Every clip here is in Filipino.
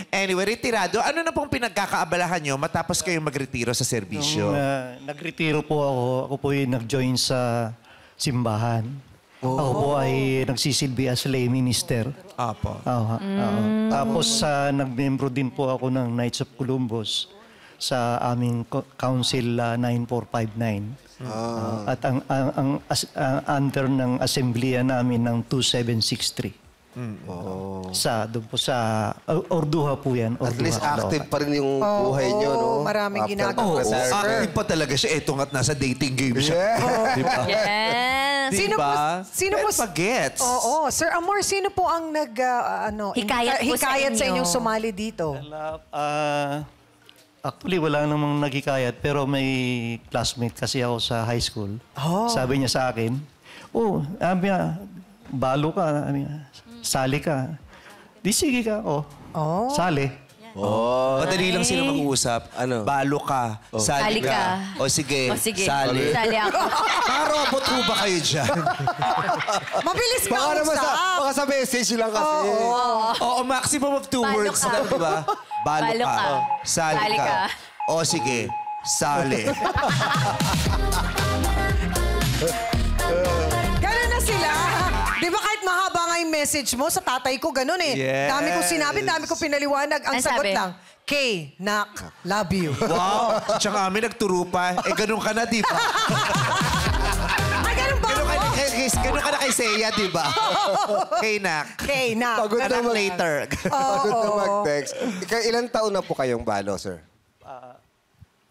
Anyway, retirado. Ano na pong pinagkakaabalahan nyo matapos kayong magretiro sa serbisyo? Nagretiro po ako po yung nag-join sa simbahan. Ako po ay nagsisilbi as lay minister. Apo. Tapos nagmembro din po ako ng Knights of Columbus sa aming Council 9459. At ang under ng assembleya namin ng 2763. Doon po sa Orduha po yan. At least active pa rin yung buhay nyo, no? Maraming ginagawa. Active pa talaga siya. Eto nga't nasa dating game siya. Diba? Yes. Sino po? Pagets. Oo. Sir Amor, sino po ang hikayat sa inyong sumali dito? Actually, wala namang naghikayat, pero may classmate kasi ako sa high school. Sabi niya sa akin, balo ka, sali ka. Di sige ka, sali. Madali lang sila mag-uusap. Ano? Balo ka, sali ka. O sige, sali. Sali ako. Robot ho ba kayo dyan? Mabilis ka usap. Baka sa message lang kasi. Oo, maximum of 2 words lang, di ba? Balo ka, sali ka. O sige, sali. Ganun na sila. Di ba kahit mahaba nga yung message mo, sa tatay ko ganun eh. Yes. Dami ko sinabi, dami ko pinaliwanag. Ang Ano sagot sabi? lang, K, nak, love you. Wow, tsaka kami nagturo pa. Ganun ka na, di ba? Ay, ganun ba ako? Ganun ka na kay Seiya, di ba? Kay Nak. K, nak. Pagod na Later. Pagod na mag-text. Ilang taon na po kayong balo, sir?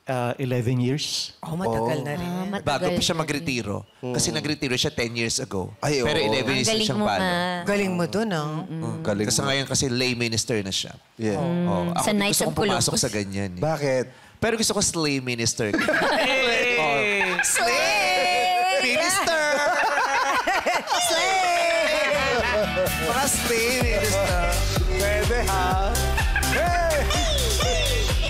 11 years. Matagal na rin. Bago pa siya magretiro. Kasi nagretiro siya 10 years ago. Ay, Pero oo. 11 years na Galing siyang mo balo. Galing mo dun, ah. Galing Kasi mo. ngayon kasi lay minister na siya. Yeah. Ako Sa din Knights gusto of kong pumasok Columbus. sa ganyan. Eh. Bakit? Pero gusto ko slay minister. Slay! Minister! Slay! Mga slay minister. Pwede, ha?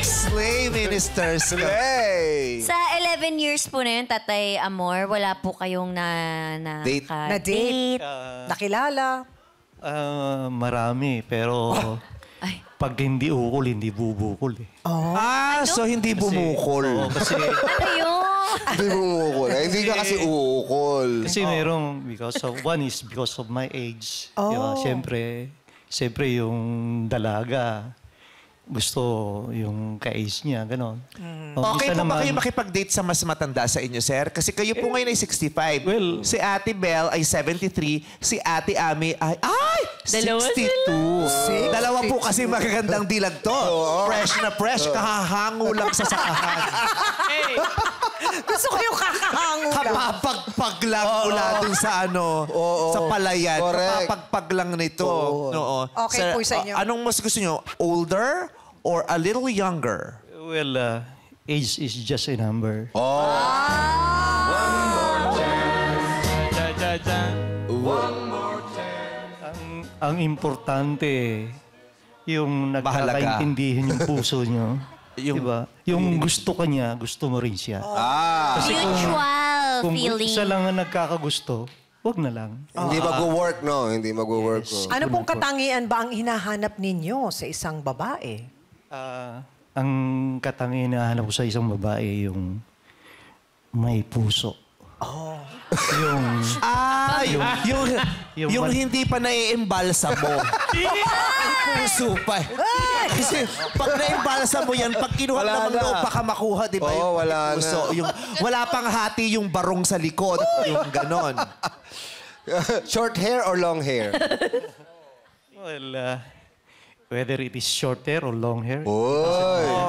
Slay ministers. Hey! Sa 11 years po na yun, Tatay Amor, wala po kayong Date. Na-date. Nakilala. Marami, pero Ay. pag hindi ukol, hindi bubukol eh. So hindi bumukol. Kasi, Ano yun? Hindi mo uukol. Hindi ka kasi uukol. kasi merong, one is because of my age. Diba? Siyempre yung dalaga, gusto yung ka-age niya, gano'n. Okay po ba kayo makipag-date sa mas matanda sa inyo, sir? Kasi kayo po ngayon ay 65. Well, si Ate Belle ay 73. Si Ate Ami ay... Dalawa 62. Dalawa po kasi magagandang dilag to. Fresh na fresh. Kahahango lang sa sakahan. Gusto ko yung kakahango lang. Kapapagpag lang mula dun sa sa palayan. Correct. Kapapagpag lang nito. Oo. Okay Sir, po sa inyo. Anong mas gusto nyo? Older or a little younger? well, age is just a number. Ang importante, yung nagkakaintindihan yung puso nyo. Diba? Yung gusto ka niya, gusto mo rin siya. Mutual Kung feeling. isa lang ang nagkakagusto, wag na lang. Hindi mag-work, no? Hindi mag-work. Ano pong katangian ba ang hinahanap ninyo sa isang babae? Ang katangian na hanap ko sa isang babae, yung may puso. Yung hindi pa naiimbalsa mo. Ang puso pa. Kasi pag naiimbalsa mo yan, pag kinuha naman loob pa ka makuha, di ba? Oo, wala puso. Wala pang hati yung barong sa likod. Yung ganon. Short hair or long hair? Well, whether it is short hair or long hair.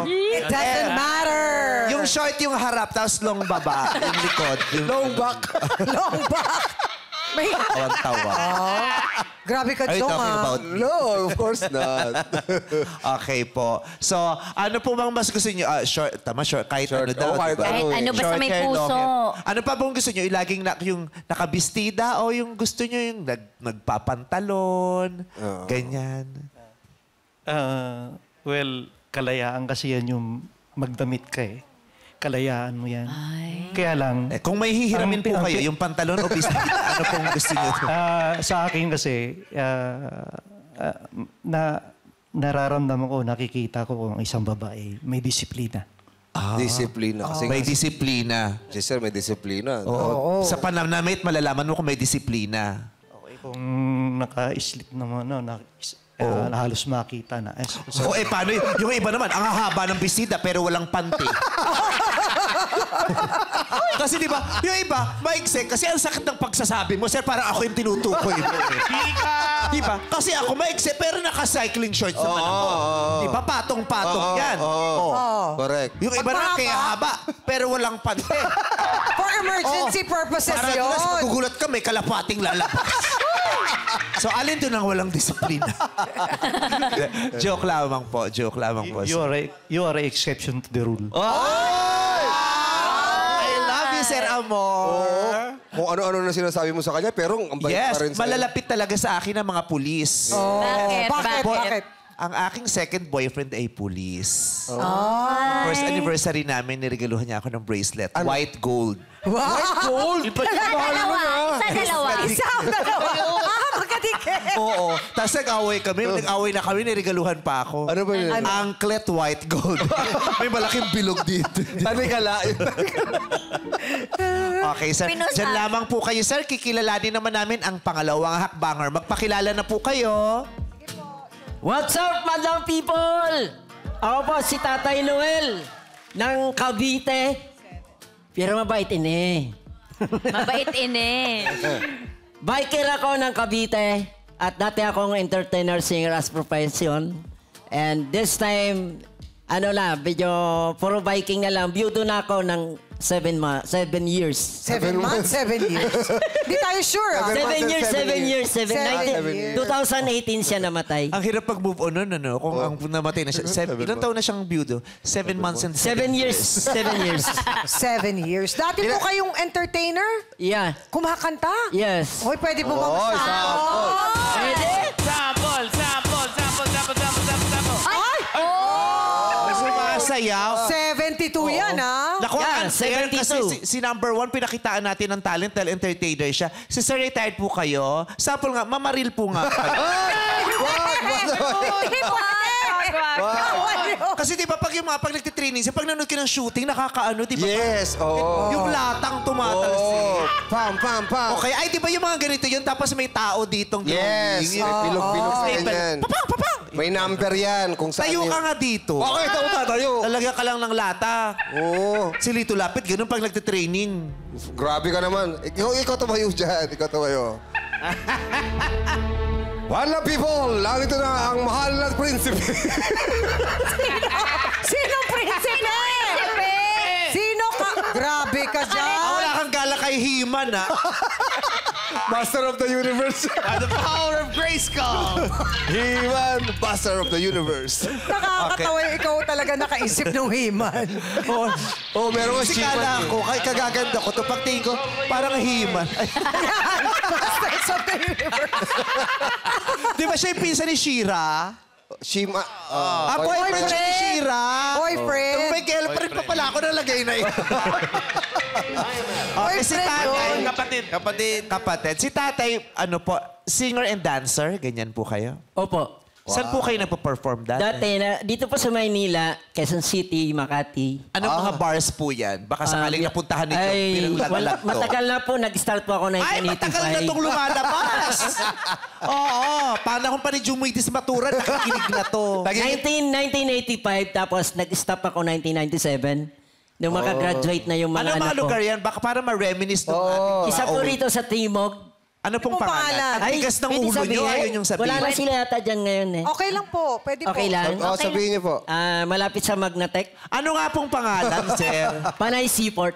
It doesn't matter. Yung short yung harap, tapos long baba, yung likod. Long back. Long back. May... Tawa. Grabe ka, Are you Jong, talking ah. about No, of course not. Okay po. So, ano po bang mas gusto niyo? Short, tama, short. Kahit Short. ano daw. Kahit diba? Kahit ano, basta Short may hair, long puso. hair. Ano pa bang gusto niyo? Laging yung nakabistida o yung gusto niyo yung nagpapantalon? Ganyan. Well, kalayaan kasi yan yung magdamit ka eh. Kalayaan mo yan. Kaya lang, Kung may hihiramin po kayo, yung pantalon o bistida, ano pong gusto niyo? sa akin kasi, nararamdaman ko, nakikita ko kung isang babae may disiplina. Disiplina. Kasi May disiplina. Si Sir, may disiplina. Oo. Sa pananamit, malalaman mo kung may disiplina. Okay, kung naka-slip naman, halos makita na. O paano yun? Yung iba naman, ang hahaba ng bisita pero walang panty. Kasi di ba, yung iba, maigse, kasi ang sakit ng pagsasabi mo, sir, parang ako yung tinutukoy mo. Di ba? Kasi ako maigse, pero naka-cycling shorts naman ako. Di ba? Patong-patong yan. Correct. Yung iba naman kaya haba, pero walang panty. For emergency purposes Parang yun. tulas, magugulat ka, may kalapating lalabas. So, alin doon ang walang disiplina? Joke lamang po. Joke lamang po. You are a exception to the rule. I love you, Sir Amor. Kung ano-ano na sinasabi mo sa kanya, pero ang bait Yes, pa rin sa'yo. malalapit talaga sa akin ang mga pulis. Bakit? Bakit? Ang aking second boyfriend ay pulis. First anniversary namin, niregaluhan niya ako ng bracelet. White gold. White gold? Sa dalawa. Isa o dalawa? Magkadikit. Oo. Tapos nag-away kami. Nag-away na kami, niregaluhan pa ako. Ano ba yun? Anklet white gold. May malaking bilog dito. Ano kala? Okay, sir. Pinusa. Diyan lamang po kayo, sir. Kikilalanin naman namin ang pangalawang hakbanger. Magpakilala na po kayo. What's up, madam people? Ako po si Tatay Noel ng Cavite. Pero mabait ini. Mabait ini. Biker ako ng Cavite at dati akong entertainer singer as profession. And this time, medyo puro biking na lang. Biyudo na ako ng 7 years. 7 months, 7 years. Di tayo sure, ah. 7 years, 7 years, 7 years. 2018 siya namatay. Ang hirap pag-move on nun, ano? Kung ang namatay na siya. Ilang taon na siyang byudo? 7 months and 7 years. 7 years. 7 years. Dati po kayong entertainer? Yeah. Kumakanta? Yes. Hoy, pwede po ba Pwede? Sample! Ay! Sumasayaw. 72 yan, ah. Naku, Yeah, unfair 72. kasi si number 1, pinakitaan natin ng talent dahil entertainer siya. Si Sir, retired po kayo. Sample nga, mamaril po nga kayo. Kasi di ba pag yung mga pag nagtitraining, pag nanood ka ng shooting, nakakaano, di ba? Yes, oo. Yung latang tumatalsik. Oo. Pam, pam, pam. Okay, ay di ba yung mga ganito yun, tapos may tao ditong Yes. drawing. Bilog-bilog sa ganyan. Papang, papang! May number yan kung saan Tayo ka nga dito. Okay, tayo. Lalagyan ka lang ng lata. Oo. Si Lito Lapid, ganun pag nagtitraining. Grabe ka naman. Ikaw tumayo dyan. Ikaw tumayo. Wala people! Narito na ang mahal na prinsipe. Sinong prinsipe? Sino ka? Grabe ka dyan. Wala kang gala kay He-Man, ha? Master of the universe. The power of Grayskull! He-Man, Master of the universe. Nakakatawa yung ikaw talaga nakaisip ng himan. Oh, meron nga Kasi kala ko, kagaganda ko to. Pagtingin ko, parang He-Man. Ay, Masters of the universe. di ba siya yung pinsan ni She-Ra? Shima. Boyfriend siya ni She-Ra. Boyfriend. May girlfriend pa pala ako nalagay na yun. Okay, si tatay. Kapatid. Si tatay, ano po, singer and dancer? Ganyan po kayo? Opo. Saan po kayo nagpa-perform dati? Dati, dito po sa Maynila, Quezon City, Makati. Anong mga bars po yan? Baka sakaling napuntahan ninyo Ay, bilang lagalag to. matagal na po. Nag-start po ako 1985. Ay, matagal na itong lumalabas. Oo. Paano kung pa ni Jumuitis Maturan, nakikinig na to. 1985, tapos nag-stop ako 1997. Nung makagraduate na yung Ano mga mga anak ko. lugar yan? Baka para ma-reminisce nung ating... Isa po rito sa Timog. Ano pong Anong pangalan? pangalan? Ang tigas ng pwede ulo nyo, sabihin? ayaw yung sabihin. Wala na sila yata dyan ngayon eh. Okay lang po. Pwede po. Okay lang? Oh, sabihin niyo po. Malapit sa Magnatec. Ano nga pong pangalan, sir? Panay Seaport.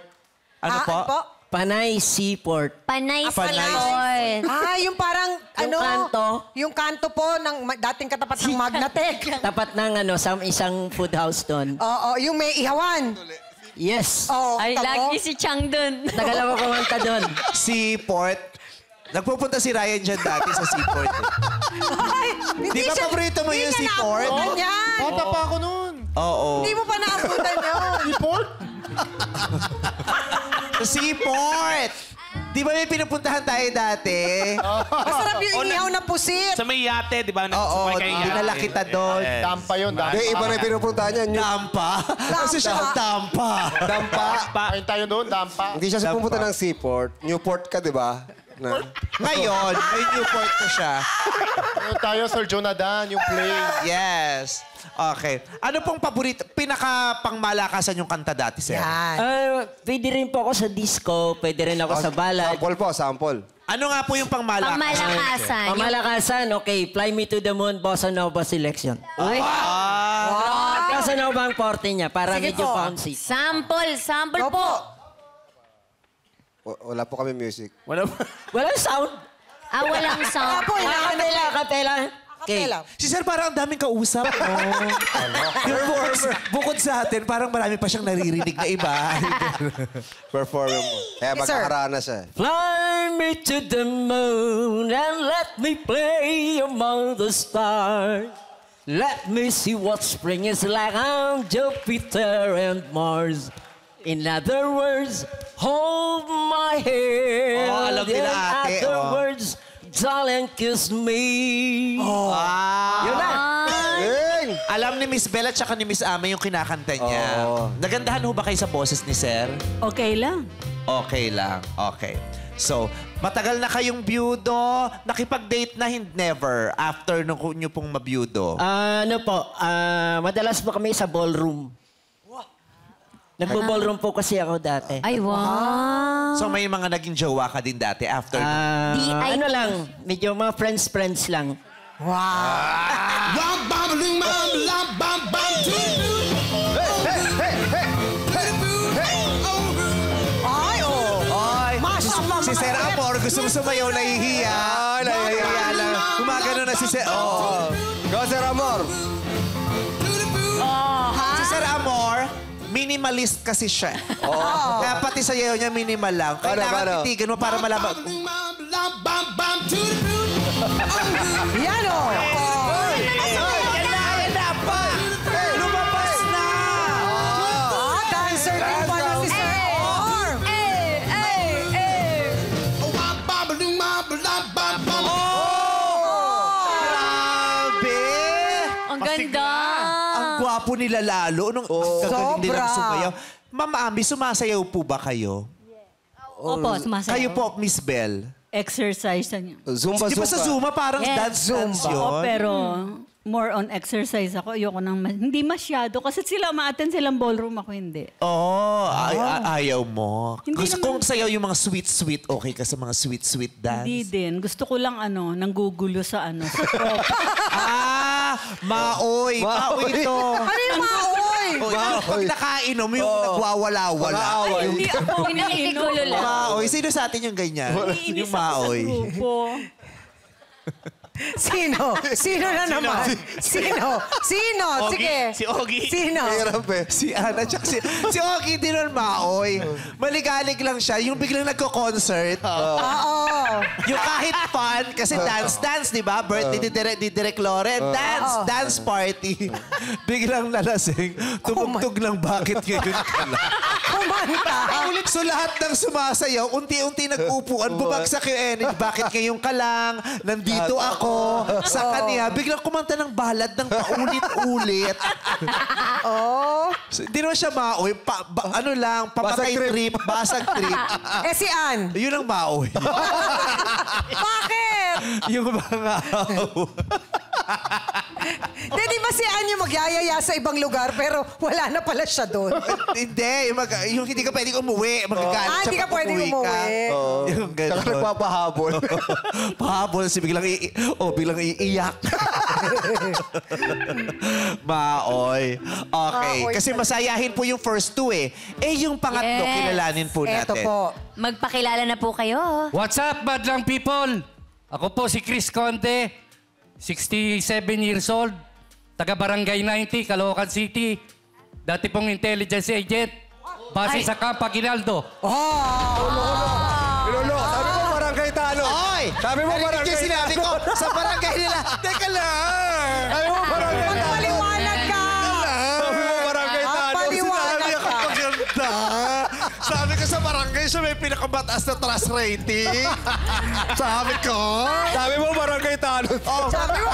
Ano po? Panay Seaport. Panay Panay. Seaport. Yung parang, Yung kanto. Yung kanto po ng dating katapat ng Magnatec. Tapat ng sa isang food house doon. Oo, yung may ihawan. Yes. Oo, Ay, tamo. lagi si Chang dun. Tagal ako kumanta doon. Seaport. Nagpupunta si Ryan dyan dati sa Seaport. Ay, Di ba paborito mo yung Hindi niya Seaport? naabutan yan. Bata pa ako noon. Oo. Hindi mo pa naabutan yun. Report? Seaport! Di ba may pinupuntahan tayo dati? Masarap yung inihaw na pusit. Sa may yate, di ba? Oo, Nagsumay kayo yate. dinala kita doon. Dampa yun, Hindi, iba na yung pinupuntahan niya. Dampa? Kasi siya ang dampa. Dampa. Kain tayo doon, dampa. Hindi siya sa pumunta ng seaport. Newport ka, di ba? Na. Ngayon, may Newport na siya. Ayun tayo, Sir Jonathan, yung plane. Yes. Okay. Ano pong paborito, pinaka-pangmalakasan yung kanta dati, sir? Yan. Pwede rin po ako sa disco, pwede rin ako sa ballad. Sample po, sample. Ano nga po yung pangmalakasan? Pangmalakasan. Pamalakasan, okay. Fly Me to the Moon, Bossa Nova selection. Uy. Bossa Nova ang forte niya, para Sige medyo po. bouncy. Sample Opo. po. Wala po kami music. Walang sound. Walang sound. Apo, Kapela. Okay. lang. Si sir parang ang daming kausap. Bukod sa atin, parang marami pa siyang naririnig na iba. Perform mo. Kaya Yes, sir. magkakarana siya. Fly me to the moon and let me play among the stars. Let me see what spring is like on Jupiter and Mars. In other words, hold my hand. Oh, alam nila, ate, In other oh. words, darling, kiss me. Yun na. Hey! Alam ni Miss Bella at saka ni Miss Ame yung kinakanta niya. Nagandahan ho ba kayo sa boses ni sir? Okay lang. Okay lang. Okay. So, matagal na kayong byudo. Nakipag-date na never after nung nyo pong mabyudo. Ano po, madalas po kami sa ballroom. Nagbo-ballroom po kasi ako dati. Ay, wow. So, may mga naging jowa ka din dati after Ano lang, medyo mga friends lang. Ay, oh. Ay, si Sir Amor gustong sumayaw, nahihiya. Nahihiya lang. Gumagano na si Sir... Oh. Go, Sir Amor! Si Sir Amor, minimalist kasi siya. Kaya pati sa yaw niya minimal lang. Kailangan titigan mo para malaman. Yan, oh. Yan na pa! Lumabas na! Dancer din pala si Sir Or. Grabe! Ang ganda. Ang gwapo nila lalo. Nung gagaling nilang Sobra. sumayaw. Ma'am Ambi, sumasayaw po ba kayo? Opo, sumasayaw. Kayo po, Miss Bell. Exercise na niyo. Zumba, Di ba sa Zumba parang Yes. dance yun? Oo, pero more on exercise ako. Ayoko nang, hindi masyado. Kasi sila ma-attend silang ballroom, ako hindi. Oo, ayaw mo. Hindi Gusto naman- kong sayaw yung mga sweet-sweet. Okay ka sa mga sweet-sweet dance? Hindi din. Gusto ko lang nanggugulo sa sa prop. Maoy. Maoy to. Ano yung maoy? Pag nakainom, yung nagwawala-wala. Hindi ako Pinakikigulo lang. Maoy. Sino sa atin yung ganyan? Iniinis Yung ako sa maoy. grupo. Sino? Sino na naman? Sino? Sige. Si Ogie. Sino? Hirap eh. Si Ana, tsaka si Ogie din nun maoy. Maligalig lang siya. Yung biglang nagko-concert. Oo. Yung kahit fun, kasi dance, di ba? Birthday ni Direk Loren. Dance party. Biglang nalasing. Tumugtog ng bakit ngayon ka lang. Kumanta. So lahat ng sumasayaw, unti-unti nag-upuan, bumagsak yung energy. Bakit ngayon ka lang? Nandito ako. Sa kanya, biglang kumanta ng balad ng paulit-ulit. So, hindi naman siya maoy. Ano lang, pamatay trip, basag trip. Si Ann. Yun ang maoy. Bakit? Yung mga... Di ba si Ann yung magyayaya sa ibang lugar pero wala na pala siya doon? Hindi, yung hindi ka pwedeng umuwi. Magagalit siya Hindi ka pag pwedeng umuwi ka. umuwi. Yung Saka gano'n. nagpapahabol. Pahabol si biglang biglang iiyak. Maoy. Okay. Maoy Kasi masayahin po yung first two eh. Yung pangatlo, Yes. kilalanin po natin. Eto po. Magpakilala na po kayo. What's up, Madlang people? Ako po si Chris Conte, 67 years old, taga Barangay 90, Caloocan City. Dati pong intelligence agent, base sa Camp Aguinaldo. Lolo, sabi mo barangay talo. Oy! Sabi mo barangay Yung sinabi ko, sa barangay nila. Teka lang! Sabi mo barangay talo. Paliwanag ka! Sabi mo barangay talo. Paliwanag ka! Maganda. Sabi ko sa barangay, siya may pinakamataas na trust rating. Sabi ko. Sabi mo, barangay tanod. Oh, Sabi mo.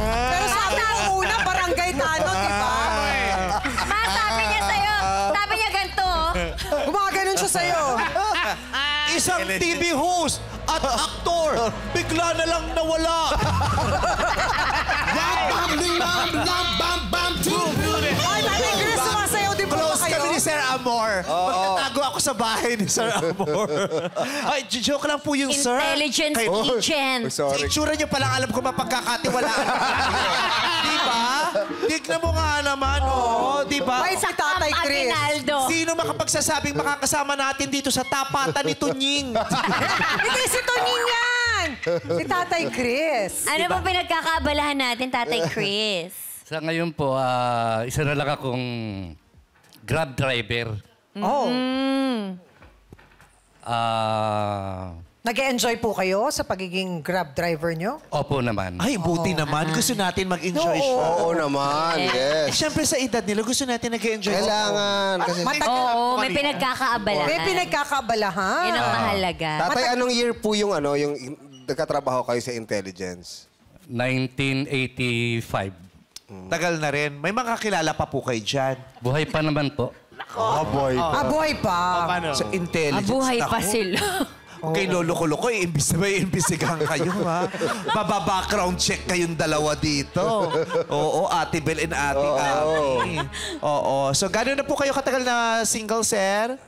Pero sabi mo una, barangay tanod, di ba? Ma, sabi niya sa'yo. Sabi niya ganito. Gumaganon siya sa'yo. Isang TV host at aktor, bigla na lang nawala. Ay, Tatay Chris, sumasayaw din po ba Close kayo? kami ni Sir Amor. Magtatago ako sa bahay ni Sir Amor. Ay, joke lang po yung Sir. Intelligence agent. Sa itsura niyo palang alam ko mapagkakatiwalaan. Di ba? Tignan mo nga naman, oh. Di ba? Ay, si Tatay Chris. Aguinaldo. Sino makapagsasabing makakasama natin dito sa tapatan ni Tunying? Hindi, si Toning yan! Si Tatay Chris. Ano ba pinagkakaabalahan natin, Tatay Chris? Sa ngayon po, isa na lang akong Grab driver. Oh. Nag-e-enjoy po kayo sa pagiging Grab driver nyo? Opo naman. Ay, buti naman. Gusto natin mag-enjoy siya. Oo naman, yes. Siyempre sa edad nila, gusto natin nag-enjoy. Kailangan. Kasi, Oo, may pinagkakaabalahan. May pinagkakabalahan. Yun ang mahalaga. tatay, anong year po yung nagkatrabaho kayo sa intelligence? 1985. Tagal na rin. May mga kilala pa po kayo dyan. Buhay pa naman po. boy. Buhay pa. Sa intelligence. Buhay pa Naku. sila. Okay, lolo-ko-loko, may imbisigan kayo, ha? Background check kayong dalawa dito. Oo, Ate Bel and Ate Ami. Oo. So, gano'n na po kayo katagal na single, sir?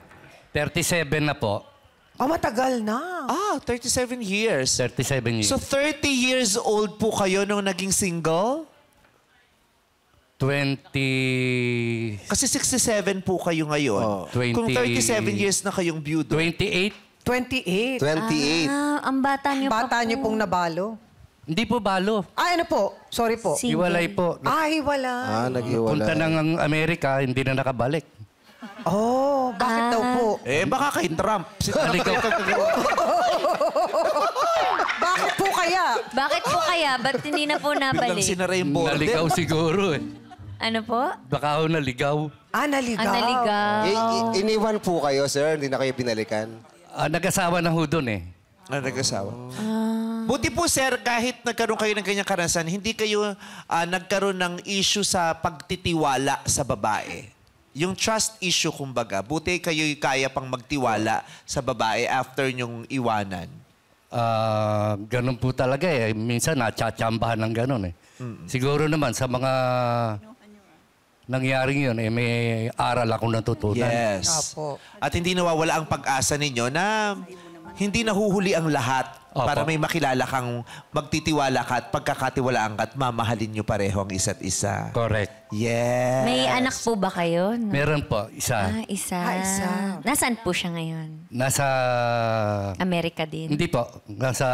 37 na po. Matagal na. 37 years. 37 years. So, 30 years old po kayo nung naging single? 20... Kasi 67 po kayo ngayon. 20 Kung 37 years na kayong beauty. 28? 28. 28. Ang bata niyo pa Bata niyo pong nabalo. Hindi po balo. Ano po? Sorry po. Hiwalay po. Hiwala. Punta Naghiwalay. ng Amerika, hindi na nakabalik. Oh, bakit daw po? Baka kay Trump. Naligaw. Bakit po kaya? Bakit po kaya? Ba't hindi na po Biglang nabalik? sinara yung border. Naligaw siguro eh. Ano po? Baka ako naligaw. Naligaw. Naligaw. Iniwan po kayo, sir? Hindi na kayo binalikan? Nag-asawa na ho doon eh. Nag-asawa. Buti po, sir, kahit nagkaroon kayo ng ganyang karanasan, hindi kayo nagkaroon ng issue sa pagtitiwala sa babae. Yung trust issue, kumbaga. Buti kayo kaya pang magtiwala sa babae after nyong iwanan. Ganun po talaga eh. Minsan natsyatsambahan ng ganun eh. Siguro naman sa mga nangyaring yun, may aral akong natutunan. Yes. Apo. At hindi nawawala ang pag-asa ninyo na hindi nahuhuli ang lahat para may makilala kang magtitiwala ka at pagkakatiwalaan ka at mamahalin nyo pareho ang isa't isa. Correct. Yes. May anak po ba kayo? Meron po, isa. Isa. Isa. Nasaan po siya ngayon? Nasa... Amerika din. Hindi po. Nasa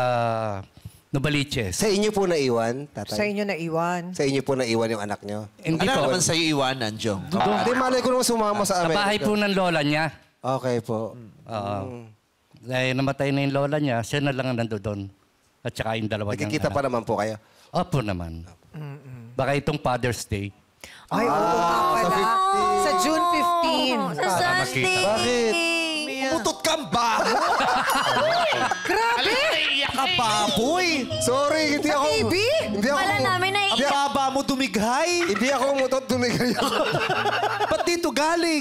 Novaliches. Sa inyo po naiwan, tatay? Sa inyo naiwan. Sa inyo po naiwan yung anak nyo? Hindi Ano po. naman sa'yo iwanan, Jong? Hindi, malay ko naman sumama sa Sa Amerika. bahay po ng lola niya. Okay po. Dahil namatay na yung lola niya, siya na lang ang nandoon. At saka yung dalawa niyang Nagkikita pa naman po kayo? Opo naman. Baka itong Father's Day. Ay, oo nga pala. Sa June 15. Sa Sunday. Bakit? Mutot kang baboy! Grabe! Iyak ka baboy! Sorry, hindi ako... TV? Hindi ako... Wala namin na Ang baba mo dumighay! Hindi ako umutot, tumigay ako. Ba't dito galing?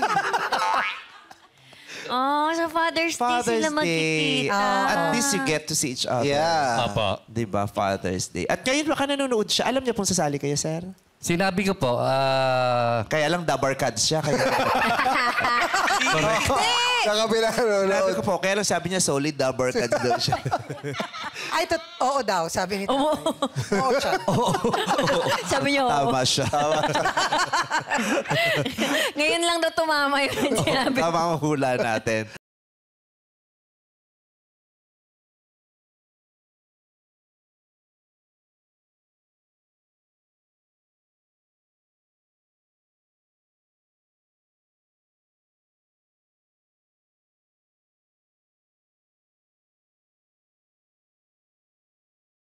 Sa Father's Day sila magkikita. At least you get to see each other. Yeah. Opo. Diba, Father's Day. At ngayon baka nanonood siya. Alam niya pong sasali kayo, sir? Sinabi ko po, Kaya lang dabarkads siya. Kaya... Sa kabila, Sabi ko po, kaya lang sabi niya solid dabarkads daw siya. Ay, oo daw, sabi ni tatay. Oo siya. Sabi niyo, Tama siya. ngayon lang daw tumama yun. Sinabi Tama ang hula natin.